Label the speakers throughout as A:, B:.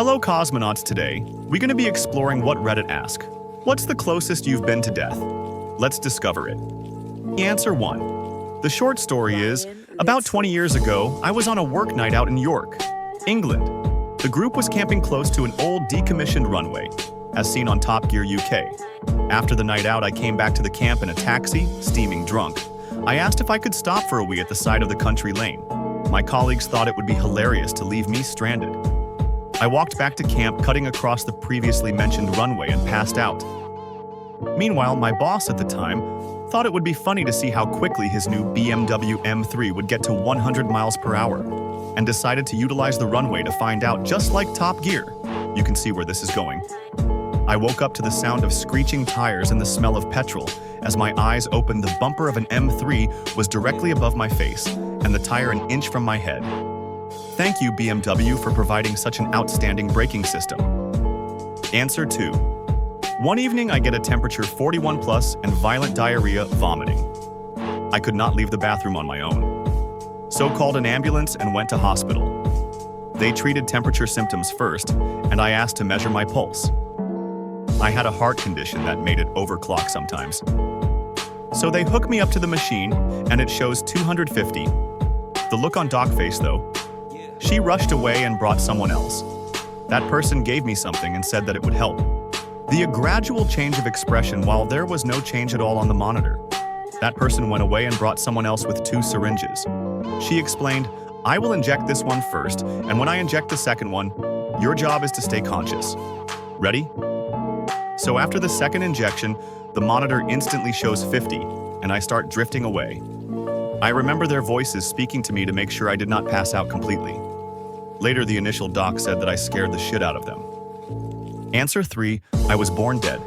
A: Hello cosmonauts, today we're going to be exploring what Reddit ask. What's the closest you've been to death? Let's discover it. Answer 1. The short story is, about 20 years ago, I was on a work night out in York, England. The group was camping close to an old decommissioned runway, as seen on Top Gear UK. After the night out, I came back to the camp in a taxi, steaming drunk. I asked if I could stop for a wee at the side of the country lane. My colleagues thought it would be hilarious to leave me stranded. I walked back to camp, cutting across the previously mentioned runway, and passed out. Meanwhile, my boss at the time thought it would be funny to see how quickly his new BMW M3 would get to 100 miles per hour, and decided to utilize the runway to find out, just like Top Gear. You can see where this is going. I woke up to the sound of screeching tires and the smell of petrol. As my eyes opened, the bumper of an M3 was directly above my face, and the tire an inch from my head. Thank you, BMW, for providing such an outstanding braking system. Answer 2. One evening, I get a temperature 41 plus and violent diarrhea, vomiting. I could not leave the bathroom on my own, so called an ambulance and went to hospital. They treated temperature symptoms first, and I asked to measure my pulse. I had a heart condition that made it overclock sometimes. So they hook me up to the machine, and it shows 250. The look on Doc's face, though. She rushed away and brought someone else. That person gave me something and said that it would help. A gradual change of expression while there was no change at all on the monitor. That person went away and brought someone else with 2 syringes. She explained, I will inject this one first, and when I inject the second one, your job is to stay conscious. Ready? So after the second injection, the monitor instantly shows 50, and I start drifting away. I remember their voices speaking to me to make sure I did not pass out completely. Later, the initial doc said that I scared the shit out of them. Answer 3. I was born dead.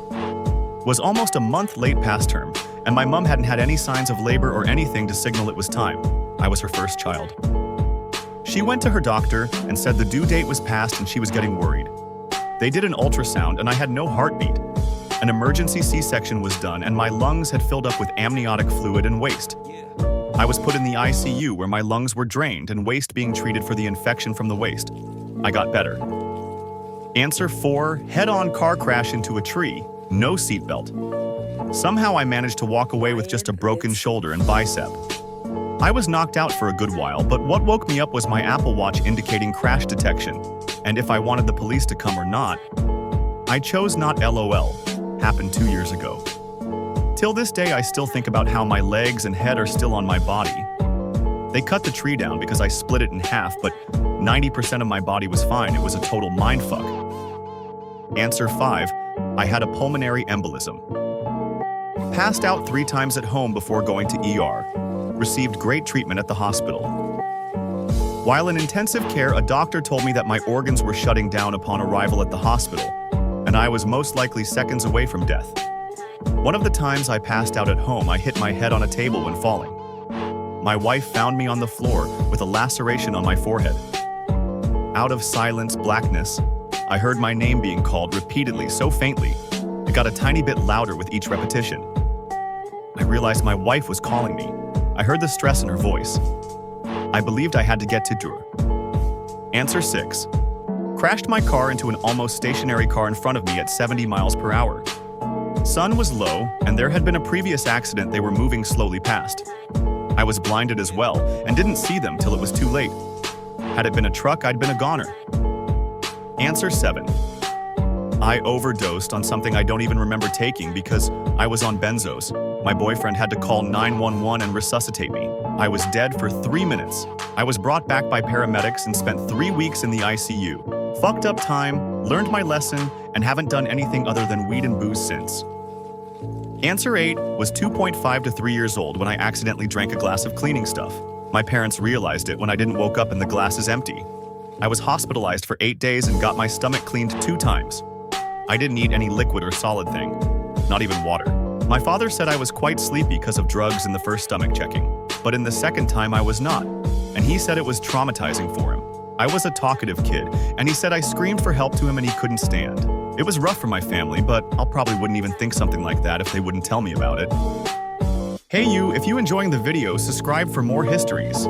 A: Was almost a month late past term, and my mom hadn't had any signs of labor or anything to signal it was time. I was her first child. She went to her doctor and said the due date was past and she was getting worried. They did an ultrasound and I had no heartbeat. An emergency C-section was done and my lungs had filled up with amniotic fluid and waste. I was put in the ICU where my lungs were drained and waste being treated for the infection from the waste. I got better. Answer 4. Head-on car crash into a tree, no seatbelt. Somehow I managed to walk away with just a broken shoulder and bicep. I was knocked out for a good while, but what woke me up was my Apple Watch indicating crash detection, and if I wanted the police to come or not. I chose not, LOL. Happened 2 years ago. Till this day, I still think about how my legs and head are still on my body. They cut the tree down because I split it in half, but 90% of my body was fine. It was a total mindfuck. Answer 5. I had a pulmonary embolism. Passed out 3 times at home before going to ER. Received great treatment at the hospital. While in intensive care, a doctor told me that my organs were shutting down upon arrival at the hospital, and I was most likely seconds away from death. One of the times I passed out at home, I hit my head on a table when falling. My wife found me on the floor with a laceration on my forehead. Out of silence, blackness, I heard my name being called repeatedly, so faintly, it got a tiny bit louder with each repetition. I realized my wife was calling me. I heard the stress in her voice. I believed I had to get to her. Answer 6. Crashed my car into an almost stationary car in front of me at 70 miles per hour. Sun was low, and there had been a previous accident they were moving slowly past. I was blinded as well, and didn't see them till it was too late. Had it been a truck, I'd been a goner. Answer 7. I overdosed on something I don't even remember taking because I was on benzos. My boyfriend had to call 911 and resuscitate me. I was dead for 3 minutes. I was brought back by paramedics and spent 3 weeks in the ICU. Fucked up time, learned my lesson, and haven't done anything other than weed and booze since. Answer 8 was 2.5 to 3 years old when I accidentally drank a glass of cleaning stuff. My parents realized it when I didn't woke up and the glass is empty. I was hospitalized for 8 days and got my stomach cleaned 2 times. I didn't eat any liquid or solid thing, not even water. My father said I was quite sleepy because of drugs in the first stomach checking, but in the second time I was not, and he said it was traumatizing for him. I was a talkative kid, and he said I screamed for help to him and he couldn't stand. It was rough for my family, but I'll probably wouldn't even think something like that if they wouldn't tell me about it. Hey you, if you enjoying the video, subscribe for more histories.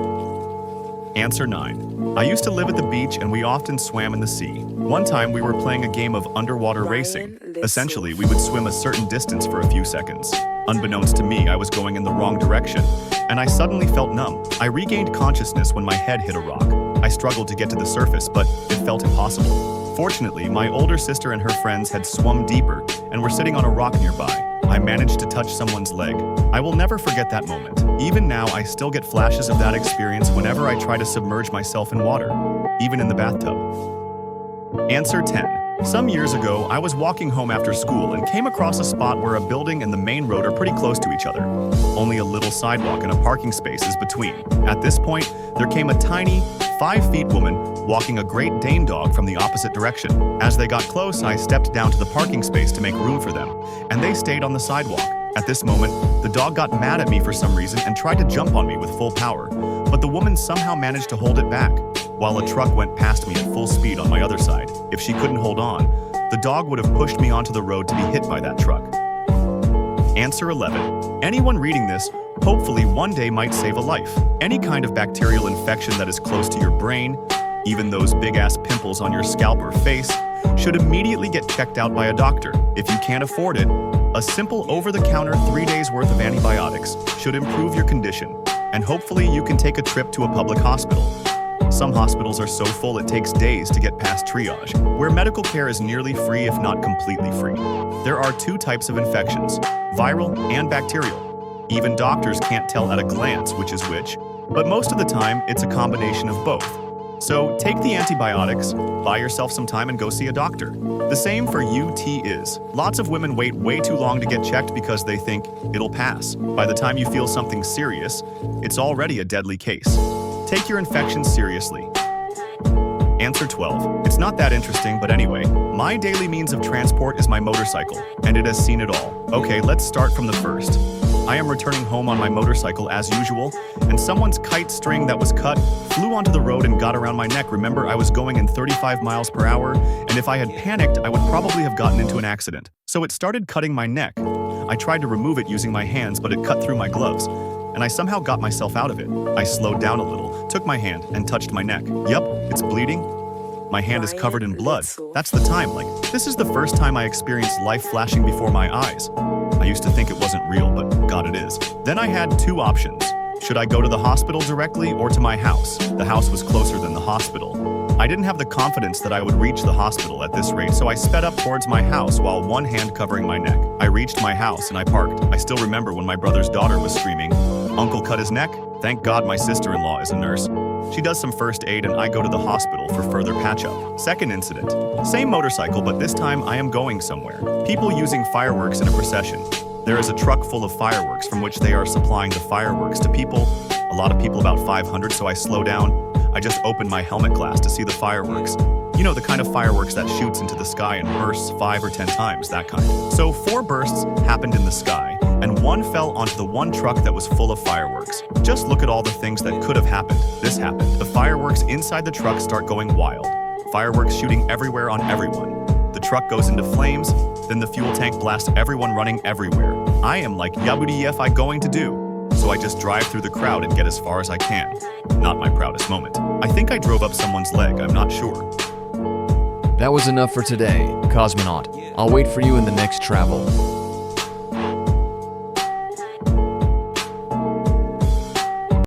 A: Answer 9. I used to live at the beach and we often swam in the sea. One time we were playing a game of underwater racing. Essentially, we would swim a certain distance for a few seconds. Unbeknownst to me, I was going in the wrong direction, and I suddenly felt numb. I regained consciousness when my head hit a rock. I struggled to get to the surface, but it felt impossible. Fortunately, my older sister and her friends had swum deeper and were sitting on a rock nearby. I managed to touch someone's leg. I will never forget that moment. Even now, I still get flashes of that experience whenever I try to submerge myself in water, even in the bathtub. Answer 10. Some years ago, I was walking home after school and came across a spot where a building and the main road are pretty close to each other. Only a little sidewalk and a parking space is between. At this point, there came a tiny, 5-foot woman walking a Great Dane dog from the opposite direction. As they got close, I stepped down to the parking space to make room for them, and they stayed on the sidewalk. At this moment, the dog got mad at me for some reason and tried to jump on me with full power, but the woman somehow managed to hold it back, while a truck went past me at full speed on my other side. If she couldn't hold on, the dog would have pushed me onto the road to be hit by that truck. Answer 11. Anyone reading this hopefully one day might save a life. Any kind of bacterial infection that is close to your brain, even those big-ass pimples on your scalp or face, should immediately get checked out by a doctor. If you can't afford it, a simple over-the-counter 3 days worth of antibiotics should improve your condition, and hopefully you can take a trip to a public hospital. Some hospitals are so full it takes days to get past triage, where medical care is nearly free if not completely free. There are 2 types of infections, viral and bacterial. Even doctors can't tell at a glance which is which, but most of the time it's a combination of both. So take the antibiotics, buy yourself some time and go see a doctor. The same for UTIs. Lots of women wait way too long to get checked because they think it'll pass. By the time you feel something serious, it's already a deadly case. Take your infections seriously. Answer 12. It's not that interesting, but anyway, my daily means of transport is my motorcycle, and it has seen it all. Okay, let's start from the first. I am returning home on my motorcycle as usual, and someone's kite string that was cut flew onto the road and got around my neck. Remember, I was going in 35 miles per hour, and if I had panicked, I would probably have gotten into an accident. So it started cutting my neck. I tried to remove it using my hands, but it cut through my gloves, and I somehow got myself out of it. I slowed down a little, took my hand, and touched my neck. Yup, it's bleeding. My hand is covered in blood. That's the time, this is the first time I experienced life flashing before my eyes. I used to think it wasn't real, but God, it is. Then I had 2 options. Should I go to the hospital directly or to my house? The house was closer than the hospital. I didn't have the confidence that I would reach the hospital at this rate, so I sped up towards my house while one hand covering my neck. I reached my house and I parked. I still remember when my brother's daughter was screaming, "Uncle cut his neck?" Thank God my sister-in-law is a nurse. She does some first aid and I go to the hospital for further patch-up. Second incident. Same motorcycle, but this time I am going somewhere. People using fireworks in a procession. There is a truck full of fireworks from which they are supplying the fireworks to people. A lot of people, about 500, so I slow down. I just open my helmet glass to see the fireworks. You know, the kind of fireworks that shoots into the sky and bursts 5 or 10 times, that kind. So 4 bursts happened in the sky, and 1 fell onto the one truck that was full of fireworks. Just look at all the things that could have happened. This happened. The fireworks inside the truck start going wild. Fireworks shooting everywhere on everyone. The truck goes into flames, then the fuel tank blasts everyone running everywhere. I am like, yabudiyef going to do? So I just drive through the crowd and get as far as I can. Not my proudest moment. I think I drove up someone's leg, I'm not sure.
B: That was enough for today, Cosmonaut. I'll wait for you in the next travel.